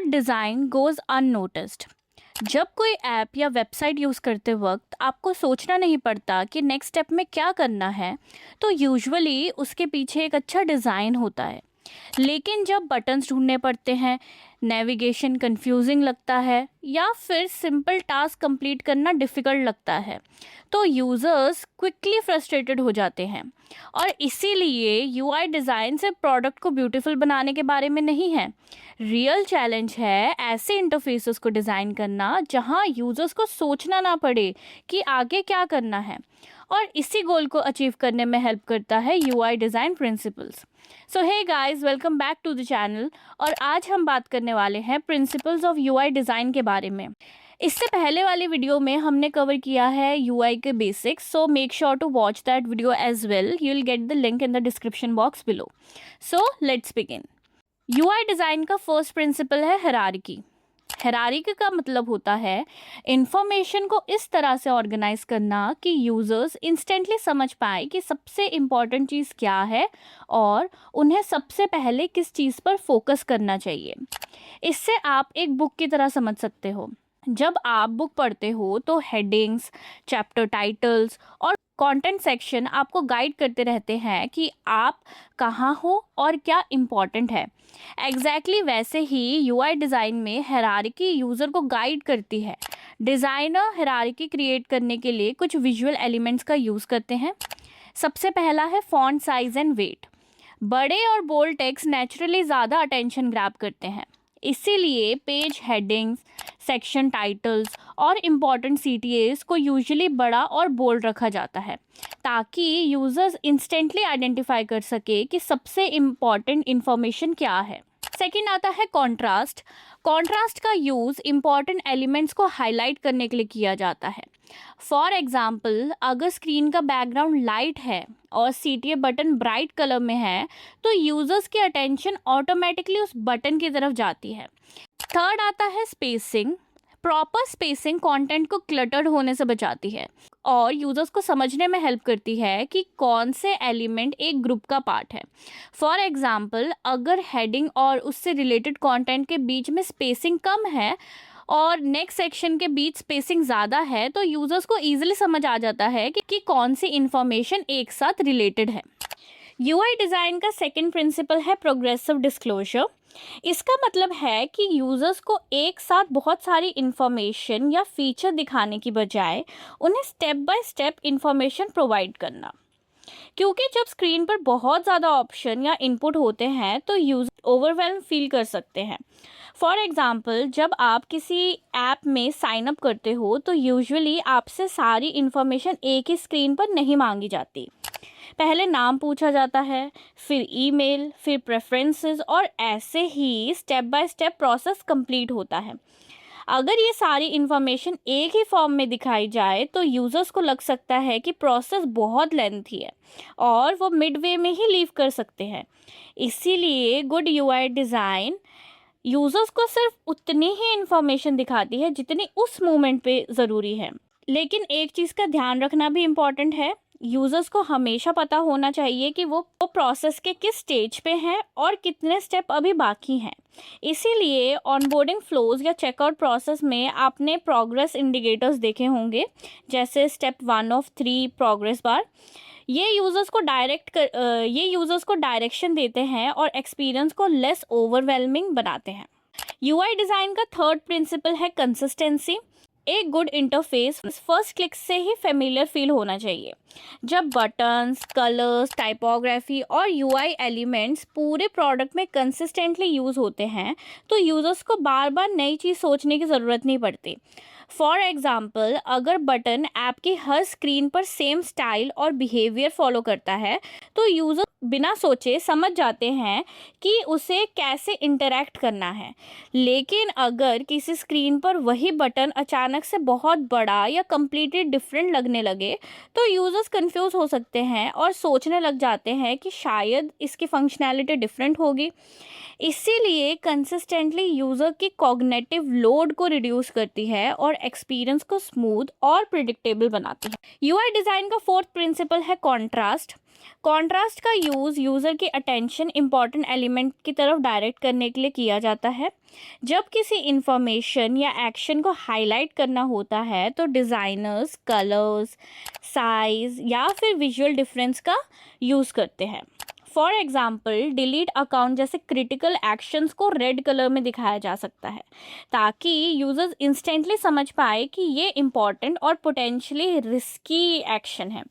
Design goes unnoticed. जब कोई app या वेबसाइट यूज़ करते वक्त आपको सोचना नहीं पड़ता कि नेक्स्ट स्टेप में क्या करना है, तो यूजुअली उसके पीछे एक अच्छा डिज़ाइन होता है। लेकिन जब बटन्स ढूंढने पड़ते हैं, नेविगेशन कंफ्यूजिंग लगता है या फिर सिंपल टास्क कंप्लीट करना डिफ़िकल्ट लगता है, तो यूज़र्स क्विकली फ्रस्ट्रेटेड हो जाते हैं। और इसीलिए यूआई डिज़ाइन सिर्फ प्रोडक्ट को ब्यूटीफुल बनाने के बारे में नहीं है। रियल चैलेंज है ऐसे इंटरफेसेस को डिज़ाइन करना जहां यूज़र्स को सोचना ना पड़े कि आगे क्या करना है। और इसी गोल को अचीव करने में हेल्प करता है UI design principles. So hey guys, welcome back to the channel. और आज हम बात करने वाले हैं प्रिंसिपल्स ऑफ यूआई डिज़ाइन के बारे में। इससे पहले वाली वीडियो में हमने कवर किया है यूआई के basics, so make sure to watch that video as well. You will get the link in the description box below. So let's begin. UI design का फर्स्ट प्रिंसिपल है हायरार्की। हायरार्की का मतलब होता है information को इस तरह से ऑर्गेनाइज करना कि यूजर्स इंस्टेंटली समझ पाए कि सबसे इम्पॉर्टेंट चीज़ क्या है और उन्हें सबसे पहले किस चीज़ पर फोकस करना चाहिए। इससे आप एक बुक की तरह समझ सकते हो। जब आप बुक पढ़ते हो तो हेडिंग्स, चैप्टर टाइटल्स और कंटेंट सेक्शन आपको गाइड करते रहते हैं कि आप कहाँ हो और क्या इम्पॉर्टेंट है। एग्जैक्टली वैसे ही यूआई डिज़ाइन में हायरार्की यूज़र को गाइड करती है। डिज़ाइनर हायरार्की क्रिएट करने के लिए कुछ विजुअल एलिमेंट्स का यूज़ करते हैं। सबसे पहला है फॉन्ट साइज एंड वेट। बड़े और बोल्ड टेक्स्ट नेचुरली ज़्यादा अटेंशन ग्रैब करते हैं, इसीलिए पेज हेडिंग्स, सेक्शन टाइटल्स और इम्पॉर्टेंट सीटीएस को यूजुअली बड़ा और बोल्ड रखा जाता है ताकि यूजर्स इंस्टेंटली आइडेंटिफाई कर सके कि सबसे इम्पॉर्टेंट इन्फॉर्मेशन क्या है। सेकंड आता है कॉन्ट्रास्ट। कॉन्ट्रास्ट का यूज़ इम्पॉर्टेंट एलिमेंट्स को हाईलाइट करने के लिए किया जाता है। फॉर एग्जाम्पल, अगर स्क्रीन का बैकग्राउंड लाइट है और सीटीए बटन ब्राइट कलर में है, तो यूजर्स की अटेंशन ऑटोमेटिकली उस बटन की तरफ जाती है। थर्ड आता है स्पेसिंग। प्रॉपर स्पेसिंग कंटेंट को क्लटर्ड होने से बचाती है और यूजर्स को समझने में हेल्प करती है कि कौन से एलिमेंट एक ग्रुप का पार्ट है। फॉर एग्जाम्पल, अगर हेडिंग और उससे रिलेटेड कंटेंट के बीच में स्पेसिंग कम है और नेक्स्ट सेक्शन के बीच स्पेसिंग ज़्यादा है, तो यूजर्स को ईजिली समझ आ जाता है कि कौन सी इंफॉर्मेशन एक साथ रिलेटेड है। यूआई डिज़ाइन का सेकंड प्रिंसिपल है प्रोग्रेसिव डिस्क्लोजर। इसका मतलब है कि यूज़र्स को एक साथ बहुत सारी इंफॉर्मेशन या फीचर दिखाने की बजाय उन्हें step by step information provide करना। क्योंकि जब स्क्रीन पर बहुत ज़्यादा ऑप्शन या इनपुट होते हैं तो यूज़र ओवरवेल्म फील कर सकते हैं। फॉर एग्ज़ाम्पल, जब आप किसी ऐप में साइन अप करते हो तो यूजुअली आपसे सारी इंफॉर्मेशन एक ही स्क्रीन पर नहीं मांगी जाती। पहले नाम पूछा जाता है, फिर ईमेल, फिर प्रेफरेंसेस और ऐसे ही step by step process complete होता है। अगर ये सारी इन्फॉर्मेशन एक ही फॉर्म में दिखाई जाए तो यूज़र्स को लग सकता है कि प्रोसेस बहुत लेंथी है और वो मिडवे में ही लीव कर सकते हैं। इसीलिए गुड यूआई डिज़ाइन यूज़र्स को सिर्फ उतनी ही इन्फॉर्मेशन दिखाती है जितनी उस मोमेंट पे ज़रूरी है। लेकिन एक चीज़ का ध्यान रखना भी इम्पॉर्टेंट है। यूज़र्स को हमेशा पता होना चाहिए कि वो प्रोसेस के किस स्टेज पे हैं और कितने स्टेप अभी बाकी हैं। इसीलिए ऑनबोर्डिंग फ्लोज या चेकआउट प्रोसेस में आपने प्रोग्रेस इंडिकेटर्स देखे होंगे, जैसे स्टेप 1 ऑफ 3 प्रोग्रेस बार। ये यूज़र्स को डायरेक्शन देते हैं और एक्सपीरियंस को लेस ओवरवेलमिंग बनाते हैं। यूआई डिज़ाइन का थर्ड प्रिंसिपल है कंसिस्टेंसी। एक गुड इंटरफेस फर्स्ट क्लिक से ही फेमिलियर फील होना चाहिए। जब बटन्स, कलर्स, टाइपोग्राफी और यूआई एलिमेंट्स पूरे प्रोडक्ट में कंसिस्टेंटली यूज़ होते हैं तो यूज़र्स को बार बार नई चीज़ सोचने की ज़रूरत नहीं पड़ती। फॉर एग्ज़ाम्पल, अगर बटन ऐप की हर स्क्रीन पर सेम स्टाइल और बिहेवियर फॉलो करता है तो यूज़र बिना सोचे समझ जाते हैं कि उसे कैसे इंटरैक्ट करना है। लेकिन अगर किसी स्क्रीन पर वही बटन अचानक से बहुत बड़ा या कम्प्लीटली डिफरेंट लगने लगे तो यूज़र्स कंफ्यूज हो सकते हैं और सोचने लग जाते हैं कि शायद इसकी फंक्शनैलिटी डिफरेंट होगी। इसीलिए कंसिस्टेंटली यूज़र की कॉग्निटिव लोड को रिड्यूस करती है और एक्सपीरियंस को स्मूथ और प्रिडिक्टेबल बनाती है। यूआई डिज़ाइन का फोर्थ प्रिंसिपल है कॉन्ट्रास्ट। कॉन्ट्रास्ट का यूज़ यूज़र की अटेंशन इंपॉर्टेंट एलिमेंट की तरफ डायरेक्ट करने के लिए किया जाता है। जब किसी इंफॉर्मेशन या एक्शन को हाईलाइट करना होता है तो डिज़ाइनर्स कलर्स, साइज या फिर विजुअल डिफरेंस का यूज़ करते हैं। फॉर एग्जाम्पल, डिलीट अकाउंट जैसे क्रिटिकल एक्शंस को रेड कलर में दिखाया जा सकता है ताकि यूजर्स इंस्टेंटली समझ पाए कि ये इम्पॉर्टेंट और पोटेंशियली रिस्की एक्शन है।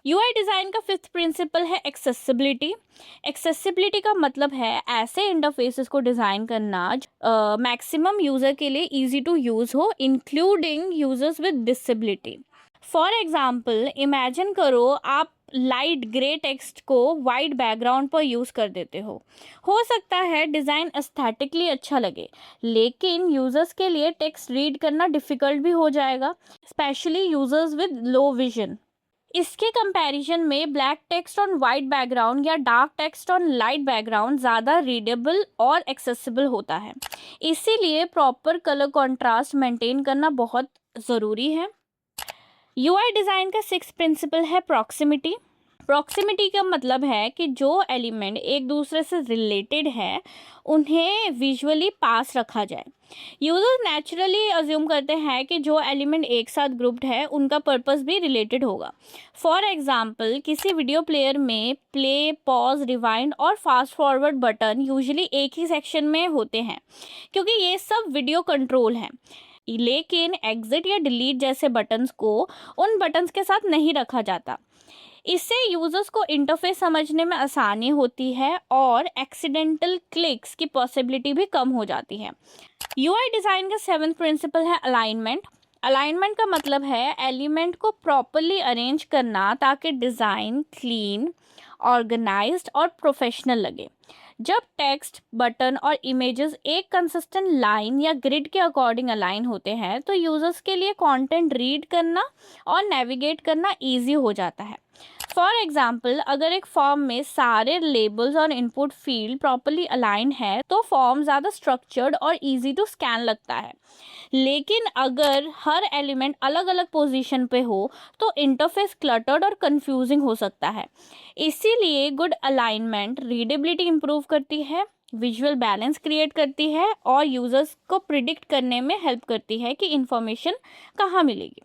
यूआई डिज़ाइन का फिफ्थ प्रिंसिपल है एक्सेसिबिलिटी। एक्सेसिबिलिटी का मतलब है ऐसे इंटरफेसेस को डिज़ाइन करना मैक्सिमम यूज़र के लिए ईजी टू यूज़ हो, including users with disability. For example, imagine करो आप लाइट ग्रे टेक्स्ट को वाइट बैकग्राउंड पर यूज़ कर देते हो सकता है डिज़ाइन एस्थेटिकली अच्छा लगे, लेकिन यूज़र्स के लिए टेक्स्ट रीड करना डिफ़िकल्ट भी हो जाएगा, specially users with low vision. इसके कंपैरिजन में black text on white background या dark text on light background ज़्यादा रीडेबल और एक्सेसिबल होता है। इसीलिए प्रॉपर कलर कॉन्ट्रास्ट मेंटेन करना बहुत ज़रूरी है। यूआई डिज़ाइन का सिक्स्थ प्रिंसिपल है प्रॉक्सिमिटी। प्रॉक्सिमिटी का मतलब है कि जो एलिमेंट एक दूसरे से रिलेटेड है उन्हें विजुअली पास रखा जाए। यूजर्स नेचुरली अज्यूम करते हैं कि जो एलिमेंट एक साथ ग्रुप्ड है उनका पर्पस भी रिलेटेड होगा। फॉर एग्जांपल, किसी वीडियो प्लेयर में प्ले, पॉज, रिवाइंड और फास्ट फॉरवर्ड बटन यूजुअली एक ही सेक्शन में होते हैं क्योंकि ये सब वीडियो कंट्रोल हैं, लेकिन एग्जिट या डिलीट जैसे बटन्स को उन बटन्स के साथ नहीं रखा जाता। इससे यूजर्स को इंटरफेस समझने में आसानी होती है और एक्सीडेंटल क्लिक्स की पॉसिबिलिटी भी कम हो जाती है। यूआई डिज़ाइन का सेवंथ प्रिंसिपल है अलाइनमेंट। अलाइनमेंट का मतलब है एलिमेंट को प्रॉपरली अरेंज करना ताकि डिज़ाइन क्लीन, ऑर्गेनाइज्ड और प्रोफेशनल लगे। जब टेक्स्ट, बटन और इमेजेस एक कंसिस्टेंट लाइन या ग्रिड के अकॉर्डिंग अलाइन होते हैं तो यूजर्स के लिए कंटेंट रीड करना और नेविगेट करना इजी हो जाता है। फॉर एग्जाम्पल, अगर एक फॉर्म में सारे लेबल्स और इनपुट फील्ड प्रॉपरली अलाइन है तो फॉर्म ज़्यादा स्ट्रक्चर्ड और इजी टू स्कैन लगता है। लेकिन अगर हर एलिमेंट अलग अलग पोजीशन पे हो तो इंटरफेस क्लटर्ड और कंफ्यूजिंग हो सकता है। इसीलिए गुड अलाइनमेंट रीडेबिलिटी इंप्रूव करती है, विजुअल बैलेंस क्रिएट करती है और यूजर्स को प्रिडिक्ट करने में हेल्प करती है कि इंफॉर्मेशन कहाँ मिलेगी।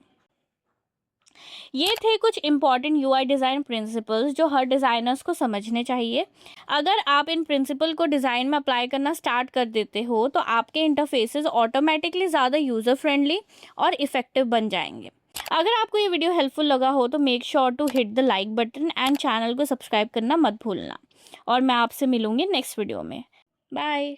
ये थे कुछ इंपॉर्टेंट यूआई डिज़ाइन प्रिंसिपल्स जो हर डिज़ाइनर्स को समझने चाहिए। अगर आप इन प्रिंसिपल को डिज़ाइन में अप्लाई करना स्टार्ट कर देते हो तो आपके इंटरफेसेस ऑटोमेटिकली ज़्यादा यूज़र फ्रेंडली और इफ़ेक्टिव बन जाएंगे। अगर आपको ये वीडियो हेल्पफुल लगा हो तो make sure to hit the like button and channel को सब्सक्राइब करना मत भूलना। और मैं आपसे मिलूंगी नेक्स्ट वीडियो में। बाय।